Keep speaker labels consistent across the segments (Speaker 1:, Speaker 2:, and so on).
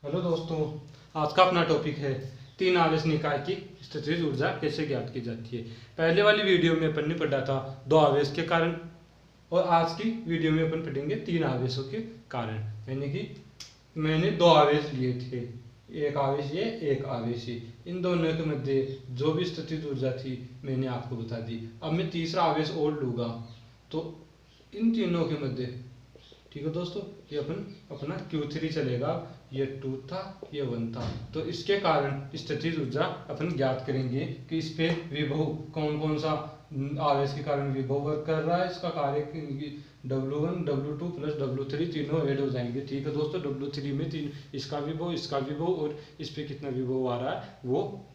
Speaker 1: Hello दोस्तों, आज का अपना टॉपिक है तीन आवेश निकाय की स्थितिज ऊर्जा कैसे ज्ञात की जाती है। पहले वाली वीडियो में अपन ने पढ़ा था दो आवेश के कारण, और आज की वीडियो में अपन पढ़ेंगे तीन आवेशों के कारण। यानी कि मैंने दो आवेश लिए थे, एक आवेश ये एक आवेश ये, इन दोनों के मध्य जो भी स्थितिज ऊर्जा थी मैंने आपको बता दी। अब मैं तीसरा आवेश और लूँगा तो इन तीनों के मध्य, ठीक है दोस्तों, ये अपन अपना Q3 चलेगा। ये 2 था, ये 1 था, तो इसके कारण स्थितिज ऊर्जा अपन ज्ञात करेंगे कि इस पे विभव कौन कौन सा आवेश के कारण विभव वर्क कर रहा है। इसका कार्य W1 W2 प्लस W3 तीनों ऐड हो जाएंगे। ठीक है दोस्तों, W3 में तीन इसका विभव और इस पे कितना विभव आ रहा है वो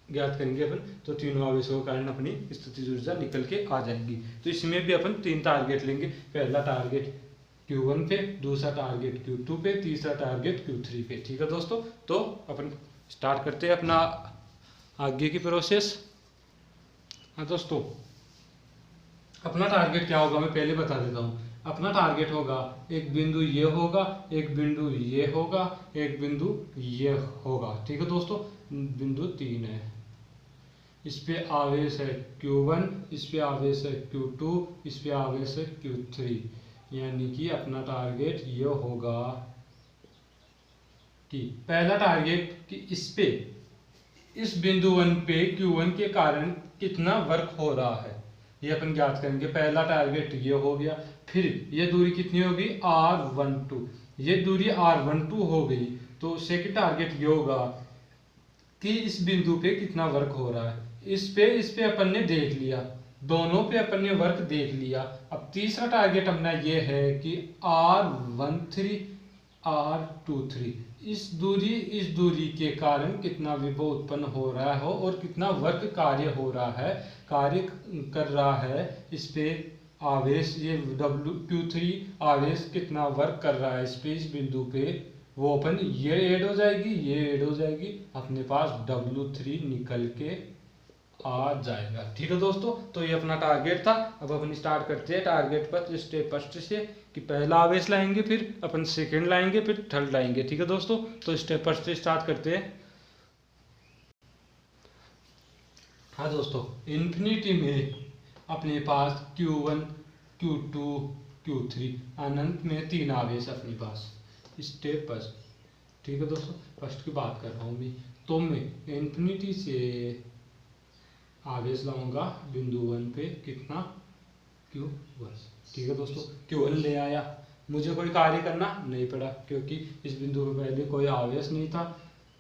Speaker 1: ज्ञात करेंगे अपन। तो तीनों आवेशों के कारण अपनी स्थितिज ऊर्जा निकल के आ जाएगी। तो इसमें भी अपन तीन टारगेट लेंगे। पहला टारगेट Q1 पे, दूसरा टारगेट Q2 पे, तीसरा टारगेट Q3 पे। ठीक है दोस्तों, तो अपन स्टार्ट करते हैं अपना आगे की प्रोसेस। हाँ दोस्तों, अपना टारगेट क्या होगा मैं पहले बता देता हूँ। अपना टारगेट होगा, एक बिंदु ये होगा, एक बिंदु ये होगा, एक बिंदु ये होगा। ठीक है दोस्तों, बिंदु 3 है। इस पे आवेश है Q1, इस पे आवेश है Q2, इस पे आवेश है Q3। यानी कि अपना टारगेट ये होगा कि पहला टारगेट कि इस पे, इस बिंदु 1 पे Q1 के कारण कितना वर्क हो रहा है ये अपन ज्ञात करेंगे। पहला टारगेट ये हो गया। फिर ये दूरी कितनी होगी, R12। ये दूरी R12 हो गई तो सेकंड टारगेट ये होगा कि इस बिंदु पे कितना वर्क हो रहा है। इस पे अपन ने देख लिया, दोनों पे अपन ने वर्क देख लिया। अब तीसरा टारगेट अपना ये है कि R13 R23 इस दूरी के कारण कितना विभव उत्पन्न हो रहा है और कितना वर्क कार्य हो रहा है, कार्य कर रहा है। इस पे आवेश ये Q3 आवेश कितना वर्क कर रहा है इस पे, इस बिंदु पे, वो अपन ये ऐड हो जाएगी, ये ऐड हो जाएगी, अपने पास W3 निकल के आ जाएगा। ठीक है दोस्तों, तो ये अपना टारगेट था। अब अपन स्टार्ट करते हैं टारगेट पर स्टेप फर्स्ट से कि पहला आवेश लाएंगे, फिर अपन सेकंड लाएंगे, फिर थर्ड लाएंगे। ठीक है दोस्तों, तो स्टेप फर्स्ट से स्टार्ट करते हैं। हाँ दोस्तों, इन्फिनिटी में अपने पास Q1 Q2 Q3 अनंत में तीन आवेश अपने पास स्टेप फर्स्ट। ठीक है दोस्तों, फर्स्ट की बात कर रहा हूँ मैं। तो मैं इन्फिनिटी से आवेश लाऊंगा बिंदु 1 पे, कितना, Q1। ठीक है दोस्तों, Q1 ले आया, मुझे कोई कार्य करना नहीं पड़ा क्योंकि इस बिंदु पे पहले कोई आवेश नहीं था।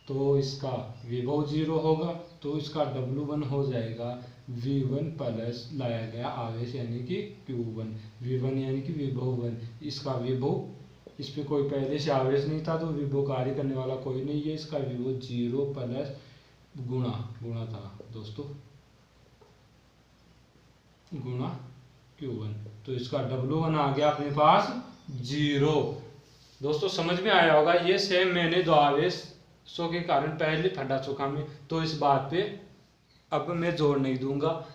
Speaker 1: तो इसका विभव 0 होगा, तो इसका W1 हो जाएगा V1 प्लस लाया गया आवेश यानी कि Q1। V1 यानी कि विभव 1। इसका विभव, इस पे कोई पहले से आवेश नहीं था तो विभव कार्य करने वाला कोई नहीं है। इसका विभव 0 प्लस गुणा था दोस्तों, गुणा Q1। तो इसका W1 आ गया अपने पास 0। दोस्तों समझ में आया होगा। ये सेम मैंने दो आवेशों के कारण पहले पढ़ा चुका मैं, तो इस बात पे अब मैं जोर नहीं दूंगा।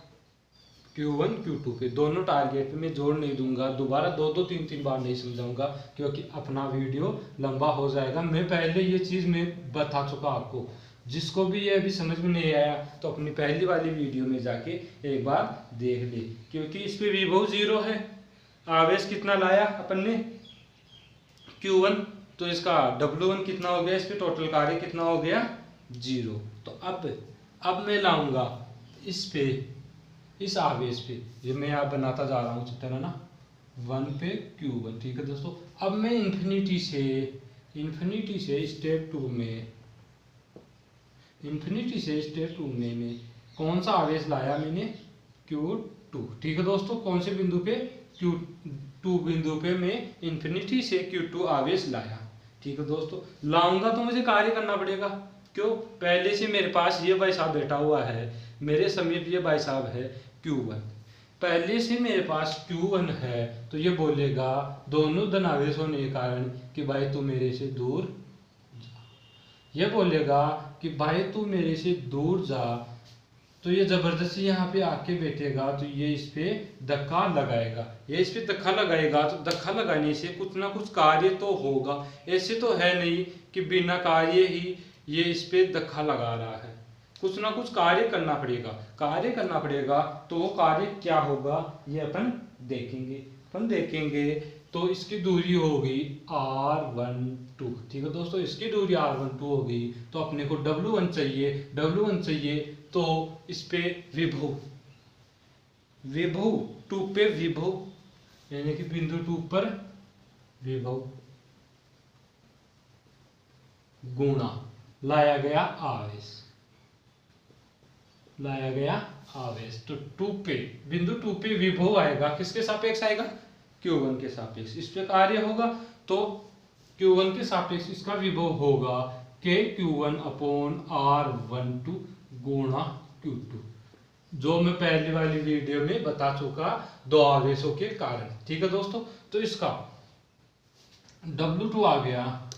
Speaker 1: Q1 Q2 पे दोनों टारगेट पे मैं जोर नहीं दूंगा, दोबारा दो तीन बार नहीं समझाऊंगा क्योंकि अपना वीडियो लंबा हो जाएगा। मैं पहले ये चीज़ मैं बता चुका आपको। जिसको भी ये अभी समझ में नहीं आया तो अपनी पहली वाली वीडियो में जाके एक बार देख ले, क्योंकि इस पे विभव 0 है। आवेश कितना लाया अपन ने, Q1, तो इसका W1 कितना हो गया, इस पे टोटल कार्य कितना हो गया, 0। तो अब मैं लाऊंगा इस पे, इस आवेश पे, ये मैं आप बनाता जा रहा हूँ चित्र है ना, 1 पे Q1। ठीक है दोस्तों, अब मैं इन्फिनिटी से स्टेप 2 में, मैं कौन सा आवेश लाया मैंने, Q2। ठीक है दोस्तों, कौन से बिंदु पे, Q2 बिंदु पे मैं इन्फिनिटी से Q2 आवेश लाया। ठीक है दोस्तों, लाऊंगा तो मुझे कार्य करना पड़ेगा। क्यों, पहले से मेरे पास ये भाई साहब बैठा हुआ है, मेरे समीप ये भाई साहब है Q1। पहले से मेरे पास Q1 है तो ये बोलेगा दोनों धन आवेश होने के कारण कि भाई तू मेरे से दूर जा। ये बोलेगा कि भाई तू मेरे से दूर जा, तो ये जबरदस्ती यहाँ पे आके बैठेगा, तो ये इस पे धक्का लगाएगा। ये इस पे धक्का लगाएगा तो धक्का लगाने से कुछ ना कुछ कार्य तो होगा। ऐसे तो है नहीं कि बिना कार्य ही ये इस पे धक्का लगा रहा है, कुछ ना कुछ कार्य करना पड़ेगा। कार्य करना पड़ेगा तो वो कार्य क्या होगा ये अपन देखेंगे। तो इसकी दूरी होगी R12, ठीक है दोस्तों। इसकी दूरी R12 होगी तो अपने को W1 चाहिए। तो इस पे विभव 2 पे विभव यानी कि बिंदु 2 पर विभव गुणा लाया गया आवेश। तो 2 पे बिंदु 2 पे विभव आएगा, किसके सापेक्ष आएगा? Q1 के सापेक्ष। इस पे कार्य होगा तो Q1 के सापेक्ष इसका विभव होगा KQ1 अपॉन R12 गुणा Q2, जो मैं पहली वाली वीडियो में बता चुका, दो आवेशों के कारण, ठीक है दोस्तों। तो इसका W2 आ गया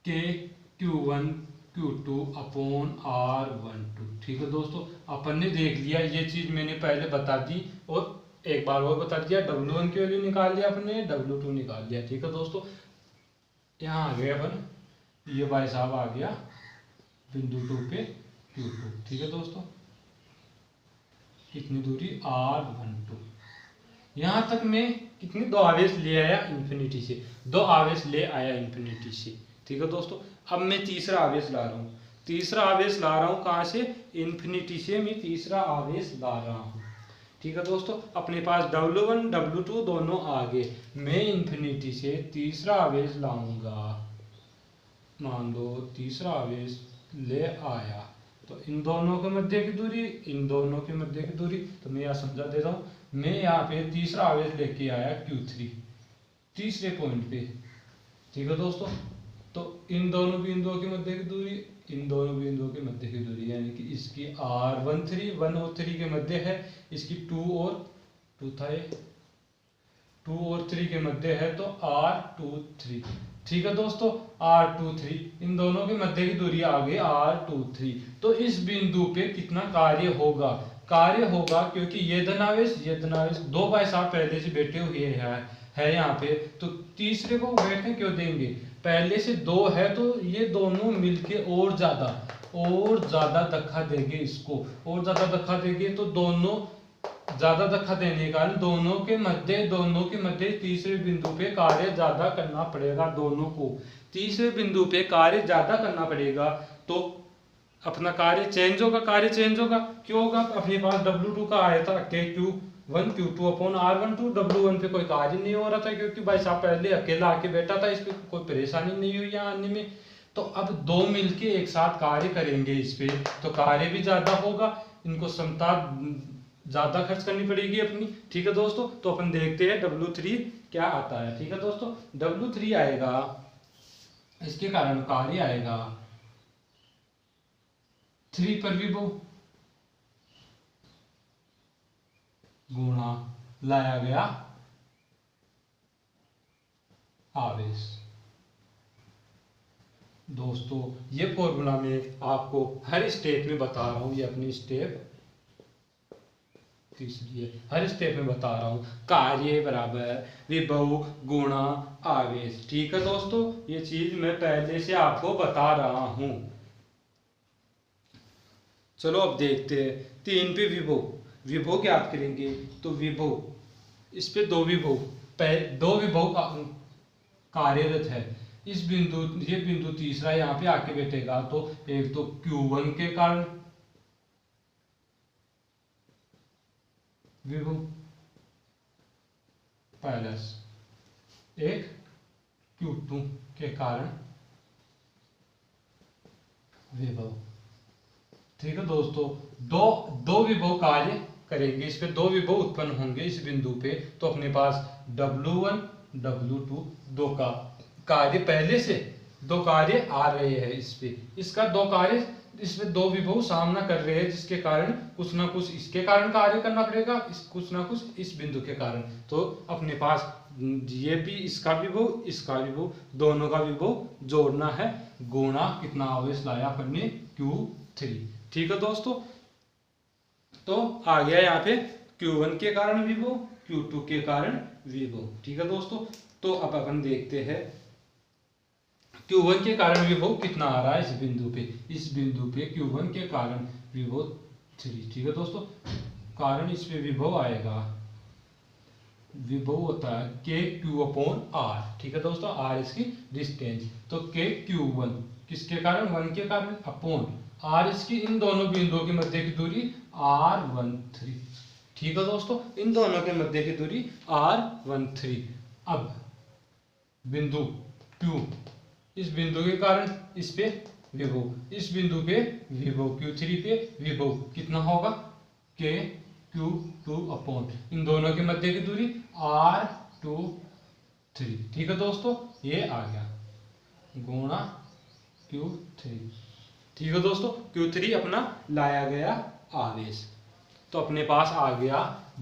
Speaker 1: KQ1 Q2 अपॉन R12, ठीक है दोस्तों। अपन ने देख लिया, ये चीज मैंने पहले बता दी और एक बार और बता दिया। W1 की वैल्यू निकाल लिया अपने, W2 निकाल लिया, ठीक है दोस्तों। यहाँ आ गया अपन, ये भाई साहब आ गया बिंदु 2 पे Q2, ठीक है दोस्तों। कितनी दूरी? R12। यहां तक मैं कितने दो आवेश ले आया इन्फिनिटी से, ठीक है दोस्तों। अब मैं तीसरा आवेश ला रहा हूं, कहां से? इन्फिनिटी से मैं तीसरा आवेश ला रहा हूं, ठीक है दोस्तों। अपने पास W1 W2 दोनों आ गए, मैं इन्फिनिटी से तीसरा आवेश लाऊंगा। मान लो तीसरा आवेश ले आया तो इन दोनों के मध्य की दूरी, तो मैं यहाँ समझा दे रहा हूँ। मैं यहाँ पे तीसरा आवेश लेके आया Q3 तीसरे पॉइंट पे, ठीक है दोस्तों। तो इन दोनों बिंदुओं के मध्य की दूरी, यानी कि इसकी R13 1 और 3 के मध्य है, इसकी 2 और 3 के मध्य है, तो R23, ठीक है दोस्तों। R23 इन दोनों के मध्य की दूरी आ गई R23। तो इस बिंदु पे कितना कार्य होगा? क्योंकि ये धनावेश दो भाई साहब पहले से बैठे हुए है यहाँ पे, तो तीसरे को बैठने क्यों देंगे? पहले से 2 है तो ये दोनों मिलके और ज्यादा धक्का देंगे इसको, और ज्यादा धक्का देंगे तो दोनों ज्यादा धक्का देने के कारण दोनों के मध्य तीसरे बिंदु पे कार्य ज्यादा करना पड़ेगा। दोनों को तीसरे बिंदु पे कार्य ज्यादा करना पड़ेगा तो अपना कार्य चेंज होगा। क्यों होगा? अपने पास W2 का आया था KQ1 Q2 upon R12, W1 पे कोई कार्य नहीं हो रहा था क्योंकि भाई साहब पहले अकेला आके बैठा था, इस पे कोई परेशानी नहीं हुई यहाँ आने में। तो अब 2 मिलके एक साथ कार्य करेंगे इस पे, तो कार्य भी ज्यादा होगा, इनको क्षमता ज्यादा खर्च करनी पड़ेगी अपनी, ठीक है दोस्तों। तो अपन देखते हैं W3 क्या आता है, ठीक है दोस्तों। W3 आएगा, इसके कारण कार्य आएगा 3 पर विभव गुणा लाया गया आवेश। दोस्तों ये फॉर्मूला मैं आपको हर स्टेप में बता रहा हूं, ये अपनी स्टेप तीसरी है, हर स्टेप में बता रहा हूं। कार्य बराबर विभव गुणा आवेश, ठीक है दोस्तों। ये चीज मैं पहले से आपको बता रहा हूं। चलो अब देखते हैं 3 पे विभव ज्ञात करेंगे। तो विभव, इस पे 2 विभव कार्यरत है। इस बिंदु, ये बिंदु तीसरा यहाँ पे आके बैठेगा, तो एक तो Q1 के कारण विभव प्लस एक Q2 के कारण विभव, ठीक है दोस्तों। दो विभव कार्य करेंगे, इस पे 2 विभव उत्पन्न होंगे इस बिंदु पे, तो अपने पास W1 W2 2 का कार्य, पहले से 2 कार्य आ रहे हैं इस पे, इसका 2 कार्य, इसमें 2 विभव सामना कर रहे हैं, जिसके कारण कुछ ना कुछ इसके कारण कार्य करना पड़ेगा, कुछ ना कुछ इस बिंदु के कारण। तो अपने पास ये भी इसका विभव दोनों का विभव जोड़ना है, गुणा कितना आवेश लाया अपन ने Q3। ठीक है दोस्तों, तो आ गया यहाँ पे Q1 के कारण विभव, Q2 के कारण विभव। ठीक है दोस्तों, तो अब अपन देखते हैं Q1 के कारण विभव कितना आ रहा है इस बिंदु पे Q1 के कारण विभव 3। ठीक है दोस्तों, कारण इस पे विभव आएगा, विभव होता है के क्यू अपॉन आर। ठीक है दोस्तों, आर इसकी डिस्टेंस, तो के Q1 किसके कारण, 1 के कारण, अपॉन आर इसकी इन दोनों बिंदुओं के मध्य की दूरी R13। ठीक है दोस्तों, इन दोनों के मध्य की दूरी R13। अब बिंदु Q, इस बिंदु के कारण इस पे विभव, इस बिंदु पे विभव Q3 पे विभव कितना होगा, के Q2 अपॉन इन दोनों के मध्य की दूरी R23। ठीक है दोस्तों, ये आ गया गुणा Q3। ठीक है दोस्तों, Q3 अपना लाया गया आवेश, तो अपने पास आ गया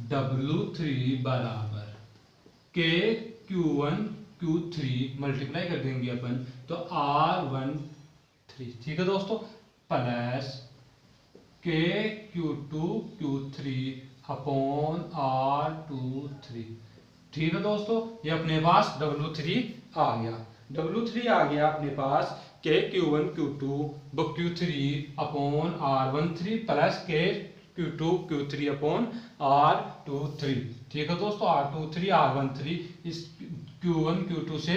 Speaker 1: W3 बराबर के Q1 Q3 मल्टीप्लाई कर देंगे अपन तो R13। ठीक है दोस्तों, प्लस के Q2 Q3 अपॉन R23। ठीक है दोस्तों, ये अपने पास W3 आ गया, W3 आ गया अपने पास के Q1 Q2 Q3 upon R13 plus के Q2 Q3 अपॉन R23। ठीक है दोस्तों, R23 R13 इस Q1 Q2 से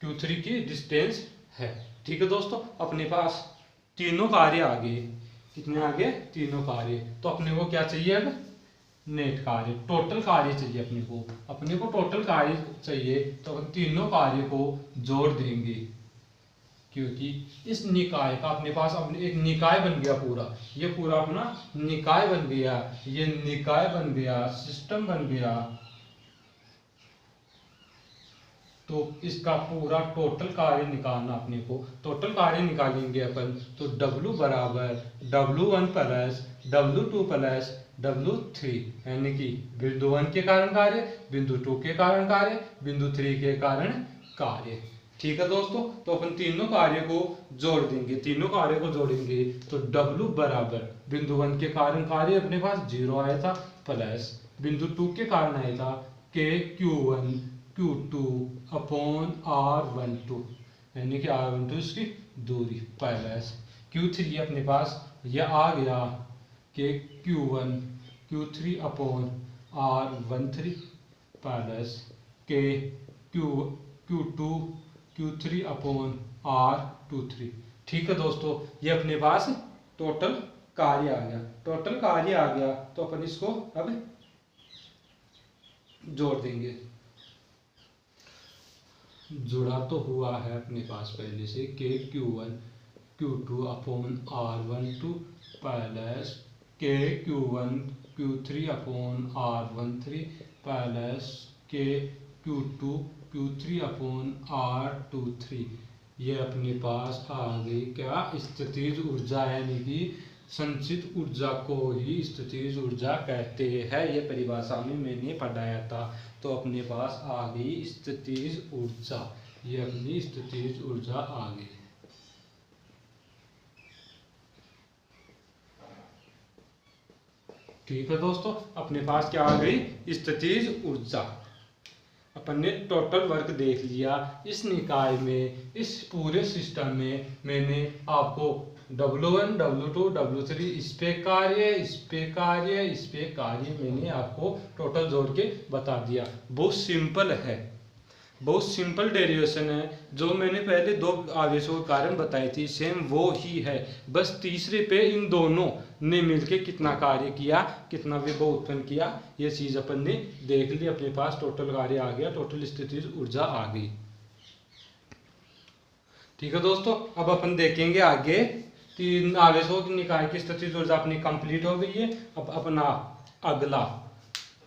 Speaker 1: Q3 की डिस्टेंस है। ठीक है दोस्तों, अपने पास तीनों कार्य आ गए, कितने आ गए, तीनों कार्य। तो अपने को क्या चाहिए, अब नेट कार्य, टोटल कार्य चाहिए अपने को टोटल कार्य चाहिए, तो अपन तीनों कार्य को जोड़ देंगे, क्योंकि इस निकाय का अपने पास अपने एक निकाय बन गया पूरा, ये पूरा अपना निकाय बन गया, ये निकाय बन गया, सिस्टम बन गया। तो इसका पूरा टोटल कार्य निकालना अपने को, टोटल कार्य निकालेंगे अपन तो W बराबर W1 plus W2 plus W3, यानी कि बिंदु 1 के कारण कार्य, बिंदु 2 के कारण कार्य, बिंदु 3 के कारण कार्य। ठीक है दोस्तों, तो अपन तीनों कार्य को जोड़ देंगे, तीनों कार्य को जोड़ेंगे तो W बराबर बिंदु 1 के कारण कार्य अपने पास 0 आया था, प्लस बिंदु 2 के कारण आया था के Q1 Q2 अपॉन R12, यानी कि R12 इसकी दूरी, प्लस Q3 अपने पास यह आ गया के Q1 Q3 upon R13 plus के Q2 Q3 अपॉन R23। ठीक है दोस्तों, ये अपने पास टोटल कार्य आ गया, टोटल कार्य आ गया, तो अपन इसको अब जोड़ देंगे। जुड़ा तो हुआ है अपने पास पहले से के Q1 Q2 upon R12 plus के Q1 Q3 upon R13 plus के Q2 Q3 अपॉन R23। ये अपने पास आ गई क्या, स्थितिज ऊर्जा, यानी कि संचित ऊर्जा को ही स्थितिज ऊर्जा कहते हैं, ये परिभाषा में मैंने पढ़ाया था। तो अपने पास आ गई स्थितिज ऊर्जा, ये अपनी स्थितिज ऊर्जा आ गई। ठीक है दोस्तों, अपने पास क्या आ गई, स्थितिज ऊर्जा। अपन ने टोटल वर्क देख लिया इस निकाय में, इस पूरे सिस्टम में मैंने आपको W1 W2 W3 इस पे कार्य, इस पे कार्य, इस पे कार्य मैंने आपको टोटल जोड़ के बता दिया। बहुत सिंपल है, बहुत सिंपल डेरिवेशन है, जो मैंने पहले दो आवेशों के कारण बताई थी सेम वो ही है, बस तीसरे पे इन दोनों ने मिलके कितना कार्य किया, कितना विभव उत्पन्न किया, ये चीज अपन ने देख ली। अपने पास टोटल कार्य आ गया, टोटल स्थितिज ऊर्जा आ गई। ठीक है दोस्तों, अब अपन देखेंगे आगे, तीन आवेशों की निकाय की स्थितिज ऊर्जा अपनी कंप्लीट हो गई है। अब अपना अगला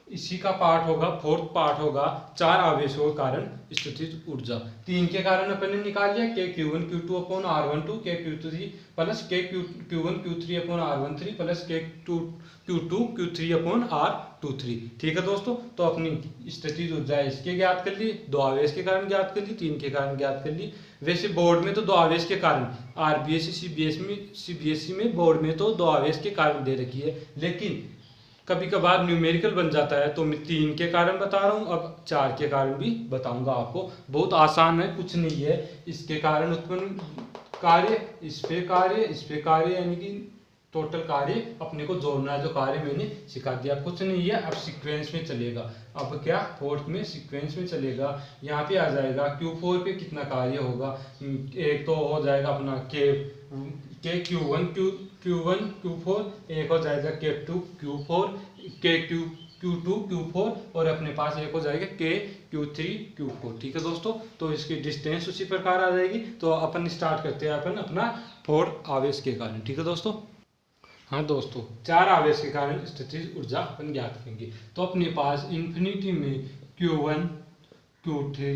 Speaker 1: इसी का पार्ट होगा, फोर्थ पार्ट होगा 4 आवेशों के कारण स्थितिज ऊर्जा। 3 के कारण अपन ने निकाल लिया के Q1 Q2 अपॉन R12 के Q3 प्लस के Q1 Q3 upon R13 plus के Q2 Q3 अपॉन R23। ठीक है दोस्तों, तो अपनी स्थितिज ऊर्जा इसके ज्ञात कर ली, 2 आवेश के कारण ज्ञात कर ली, 3 के कारण ज्ञात कर ली। वैसे बोर्ड में तो 2 आवेश के कारण, RBSC CBSE में बोर्ड में तो 2 आवेश के कारण दे रखी है, लेकिन कभी कभार न्यूमेरिकल बन जाता है तो मैं 3 के कारण बता रहा हूँ, अब 4 के कारण भी बताऊंगा आपको। बहुत आसान है, कुछ नहीं है। इसके कारण उत्पन्न कार्य, इस पे कार्य यानी कि टोटल कार्य अपने को जोड़ना है, जो कार्य मैंने सिखा दिया। कुछ नहीं है, अब सीक्वेंस में चलेगा। अब क्या, फोर्थ में सीक्वेंस में चलेगा। यहाँ पे आ जाएगा Q4 पे कितना कार्य होगा। एक तो हो जाएगा अपना के Q1 Q4, एक हो जाएगा Q2 Q4, Q2 Q4, और अपने पास एक हो जाएगा Q3 Q4। ठीक है दोस्तों, तो इसकी डिस्टेंस उसी प्रकार आ जाएगी। तो अपन स्टार्ट करते हैं अपन अपना 4 आवेश के कारण। ठीक है दोस्तों, हाँ दोस्तों, 4 आवेश के कारण स्थितिज ऊर्जा अपन ज्ञात करेंगे। तो अपने पास इंफिनिटी में Q1 Q2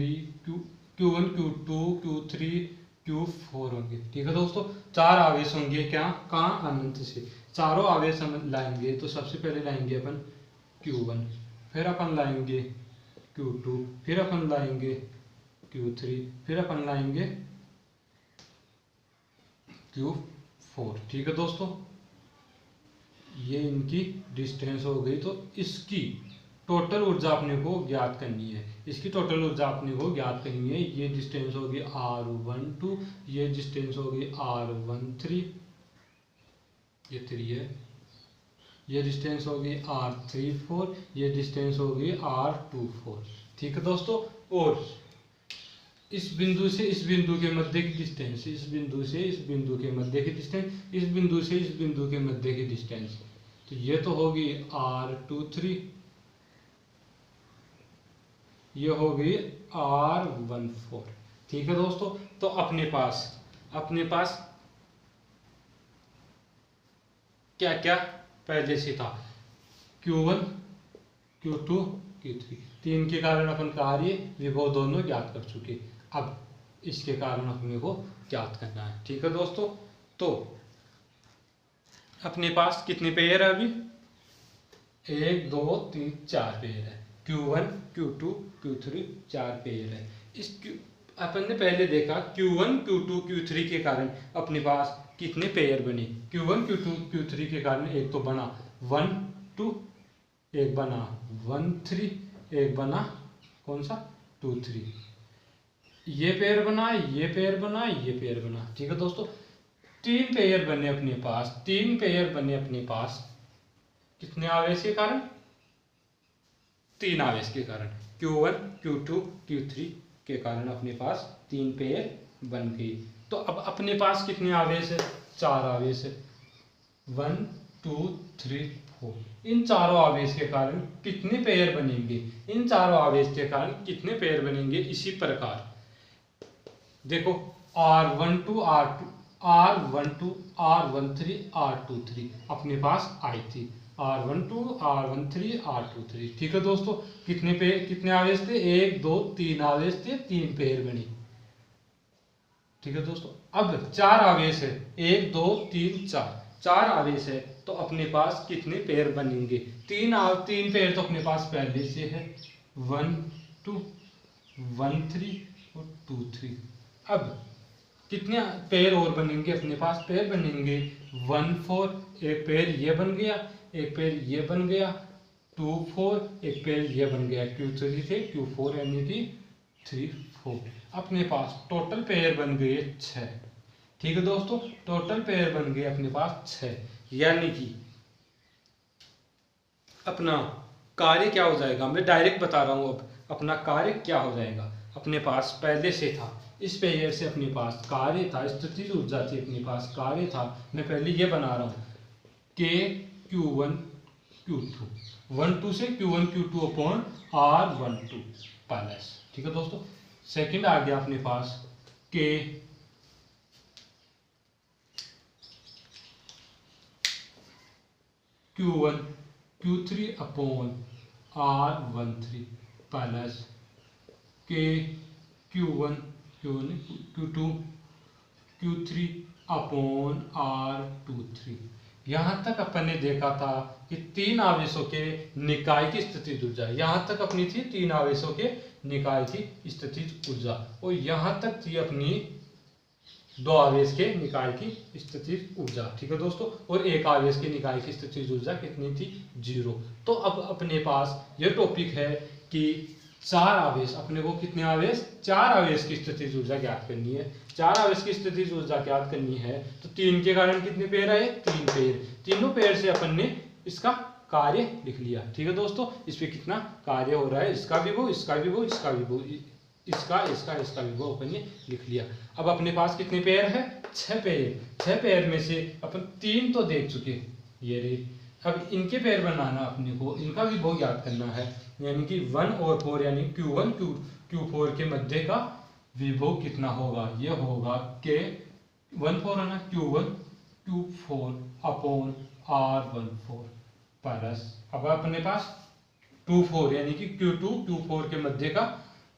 Speaker 1: Q3 Q4 होंगे। ठीक है दोस्तों, 4 आवेश होंगे। क्या, कहाँ, अनंत से। चारों आवेश हम लाएंगे तो सबसे पहले लाएंगे अपन Q1, फिर अपन लाएंगे Q2, फिर अपन लाएंगे Q3, फिर अपन लाएंगे Q4। ठीक है दोस्तों, ये इनकी डिस्टेंस हो गई। तो इसकी टोटल ऊर्जा अपने को ज्ञात करनी है। इसकी टोटल ऊर्जा अपने को ज्ञात करनी है। ये डिस्टेंस होगी R12, ये डिस्टेंस होगी R13, ये 3 है। ये डिस्टेंस होगी R34, ये डिस्टेंस होगी R24। ठीक है दोस्तों, और इस बिंदु से इस बिंदु के मध्य की डिस्टेंस, इस बिंदु से इस बिंदु के मध्य की डिस्टेंस, इस बिंदु से इस बिंदु के मध्य की डिस्टेंस, तो ये तो होगी R23, ये होगी R14। ठीक है दोस्तों, तो अपने पास क्या क्या पहले से था, Q1 Q2 Q3, 3 के कारण अपन कार्य विभव दोनों ज्ञात कर चुके। अब इसके कारण अपने को ज्ञात करना है। ठीक है दोस्तों, तो अपने पास कितने पेयर है अभी, 1 2 3 4 पेयर है। Q1 Q2 Q3 4 पेयर है। अपन ने पहले देखा Q1 Q2 Q3 के कारण अपने पास कितने पेयर बने। Q1 Q2 Q3 के कारण एक तो बना 1 2, एक बना 1 3, एक बना कौन सा 2 3, ये पेयर बना, ये पेयर बना, ये पेयर बना। ठीक है दोस्तों, 3 पेयर बने अपने पास। 3 पेयर बने अपने पास कितने आवेश के कारण, 3 आवेश के कारण। Q1 Q2 Q3 के कारण अपने पास 3 पेयर बन गई। तो अब अपने पास कितने आवेश है, 4 आवेश है, 1 2 3 4। इन चारों आवेश के कारण कितने पेयर बनेंगे, इन चारों आवेश के कारण कितने पेयर बनेंगे, इसी प्रकार देखो R12 R13 R23 अपने पास आई थी, R12 R13 R23। ठीक है दोस्तों, कितने आवेश थे, 1 2 3 आवेश थे, 3 पेयर बनी। ठीक है दोस्तों, अब 4 आवेश है, 1 2 3 4 आवेश है, तो अपने पास कितने पेयर बनेंगे, 3 पेयर तो अपने पास पहले से है, 1 2 1 3 और 2 3। अब कितने पेयर और बनेंगे, अपने पास पेयर बनेंगे 1 4, एक पेयर ये बन गया, एक पेयर ये बन गया, 2 4, एक पेयर ये बन गया, Q3 से Q4 यानी कि 3 4। अपने पास टोटल पेयर बन गए 6। ठीक है दोस्तों, टोटल पेयर बन गए अपने पास 6, यानी कि अपना कार्य क्या हो जाएगा, मैं डायरेक्ट बता रहा हूं। अब अपना कार्य क्या हो जाएगा, अपने पास पहले से था, इस पेयर से अपने पास कार्य था, स्थितिज ऊर्जा थी, अपने पास कार्य था। मैं पहले ये बना रहा हूं के Q1 Q2, 1 2 से Q1 Q2 upon R12 plus. ठीक है दोस्तों, सेकंड आ गया अपने पास के Q1 Q3 upon R13 plus के Q1 Q2 Q3 upon R23। यहाँ तक अपन ने देखा था कि तीन आवेशों के निकाय की स्थितिज ऊर्जा, यहाँ तक अपनी थी तीन आवेशों के निकाय की स्थितिज ऊर्जा, और यहाँ तक थी अपनी दो आवेश के निकाय की स्थितिज ऊर्जा। ठीक है दोस्तों, और एक आवेश के निकाय की स्थितिज ऊर्जा कितनी थी? 0। तो अब अपने पास ये टॉपिक है कि चार आवेश, अपने को कितने आवेश? चार आवेश की स्थितिज ऊर्जा ज्ञात करनी है। चार आवेश की स्थितिज ऊर्जा ज्ञात करनी है तो तीन के कारण कितने पेड़ आए? तीन पेड़। तीनों पेड़ से अपन ने इसका कार्य लिख लिया। ठीक है दोस्तों, इस पे कितना कार्य हो रहा है, इसका विभव, इसका विभव, इसका विभव, इसका विभव अपन ने लिख लिया। अब अपने पास कितने पेड़ है? 6 पेड़। 6 पेड़ में से अपन 3 तो देख चुके, ये रे। अब इनके पेड़ बनाना अपने को, इनका विभव ज्ञात करना है, यानी कि 1 और 4 यानी Q1 Q4 के मध्य का विभव कितना होगा? ये होगा के 1/4 है ना, Q1 Q4 upon R14 plus, अब अपने पास 2/4 यानी कि Q2 Q4 के मध्य का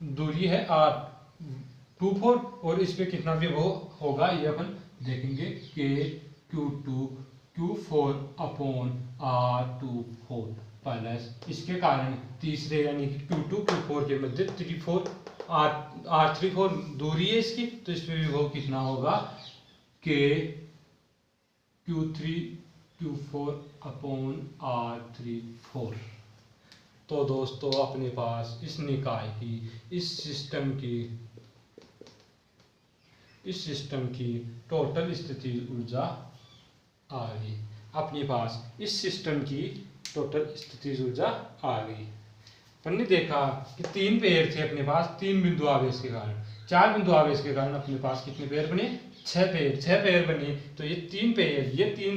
Speaker 1: दूरी है R24, और इस पे कितना विभव होगा ये अपन देखेंगे के Q2 Q4 upon R24 plus, इसके कारण तीसरे यानी कि Q2 Q4 के मध्य R34 दूरी है इसकी, तो इसमें विभव कितना होगा? के Q3 Q4 अपॉन R34। तो दोस्तों अपने पास इस निकाय की, इस सिस्टम की टोटल स्थितिज ऊर्जा आ गई। अपने पास इस सिस्टम की टोटल स्थितिज ऊर्जा आ गई। अपन ने देखा कि 3 पेड़ थे अपने पास 3 बिंदु आवेश के कारण, 4 बिंदु आवेश के कारण अपने पास कितने पेड़ बने? 6 पेड़। 6 पेड़ बने तो ये 3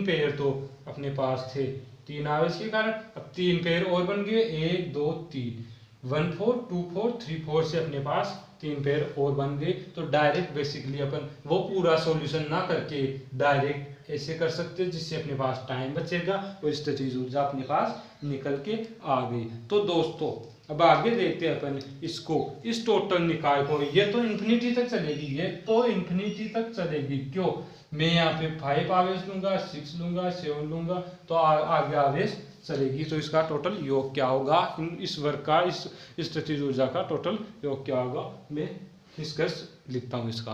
Speaker 1: पेड़ तो अपने पास थे 3 आवेश के कारण। अब 3 पेड़ और बन गए, 1 2 3, 1 4 2 4 3 4 से अपने पास 3 पेड़ और बन गए। तो डायरेक्ट बेसिकली अपन वो पूरा सॉल्यूशन ना करके डायरेक्ट ऐसे कर सकते हैं, जिससे अपने पास टाइम बचेगा और स्थितिज ऊर्जा अपने पास निकल के आ गई। तो दोस्तों अब आगे देखते हैं अपन इसको, इस टोटल निकाय को। ये तो इन्फिनिटी तक चलेगी, ये तो इन्फिनिटी तक चलेगी। क्यों? मैं यहाँ पे 5 आवेश लूंगा, 6 लूंगा, 7 लूंगा, तो आगे आवेश चलेगी। तो इसका टोटल योग क्या होगा? इस वर्ग का, इस स्थितिज ऊर्जा का टोटल योग क्या होगा? मैं निष्कर्ष लिखता हूँ इसका।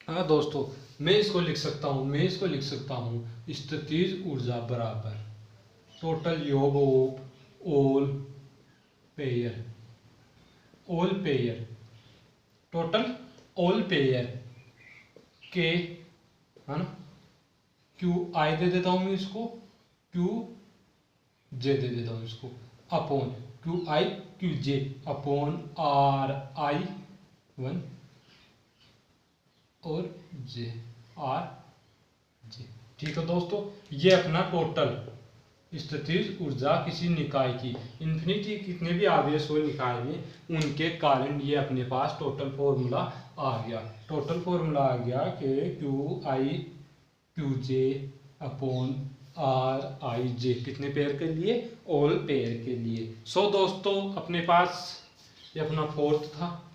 Speaker 1: हाँ दोस्तों, मैं इसको लिख सकता हूँ, स्थितिज ऊर्जा बराबर टोटल योग of all pair, total all pair के, है ना, QI दे देता हूं मैं इसको, QJ दे देता हूं इसको, upon QI QJ upon RI1 और RJ। ठीक है दोस्तों, ये अपना टोटल स्थितिज ऊर्जा किसी निकाय की, इन्फिनिटी कितने भी आवेश हो निकाय में, उनके कारण ये अपने पास टोटल फॉर्मूला आ गया। टोटल फॉर्मूला आ गया कि QI QJ अपॉन RIJ, कितने पेयर के लिए? ऑल पेयर के लिए। सो दोस्तों अपने पास ये अपना फोर्थ था,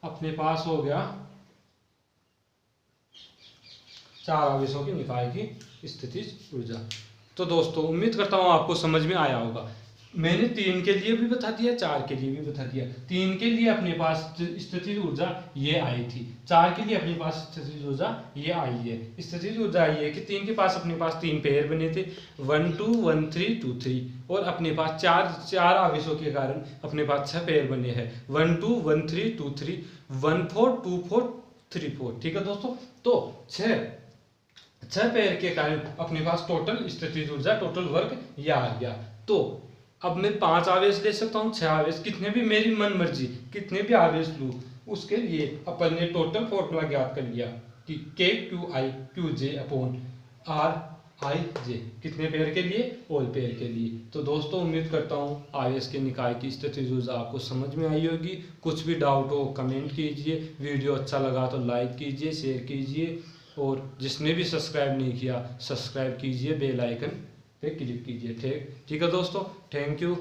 Speaker 1: अपने पास हो गया 4 आवेशों के निकाय की स्थितिज ऊर्जा। तो दोस्तों उम्मीद करता हूँ आपको समझ में आया होगा। मैंने 3 के लिए भी बता दिया, 4 के लिए भी बता दिया। 3 के लिए अपने पास स्थितिज ऊर्जा ये आई थी, 4 के लिए अपने पास स्थितिज ऊर्जा ये आई है। स्थितिज ऊर्जा आई है कि 3 के पास अपने पास 3 पेयर बने थे, 1 2 1 3 2 3, और अपने पास 4 आवेशों के कारण अपने पास 6 पेयर बने हैं, 1 2 1 3 2 3 1 4 2 4 3 4। ठीक है दोस्तों, तो 6 पेयर के कारण अपने पास टोटल स्थितिज ऊर्जा, टोटल वर्क ये आ गया। तो अब मैं 5 आवेश ले सकता हूँ, 6 आवेश, कितने भी मेरी मन मर्जी कितने भी आवेश लूँ, उसके लिए अपन ने टोटल फॉर्मूला ज्ञात कर लिया कि QI QJ अपॉन RIJ, कितने पेयर के लिए? ऑल पेयर के लिए। तो दोस्तों उम्मीद करता हूँ आवेश के निकाय की स्थितिज ऊर्जा आपको समझ में आई होगी। कुछ भी डाउट हो कमेंट कीजिए, वीडियो अच्छा लगा तो लाइक कीजिए, शेयर कीजिए, और जिसने भी सब्सक्राइब नहीं किया सब्सक्राइब कीजिए, बेल आइकन पे क्लिक कीजिए। ठीक है दोस्तों, थैंक यू।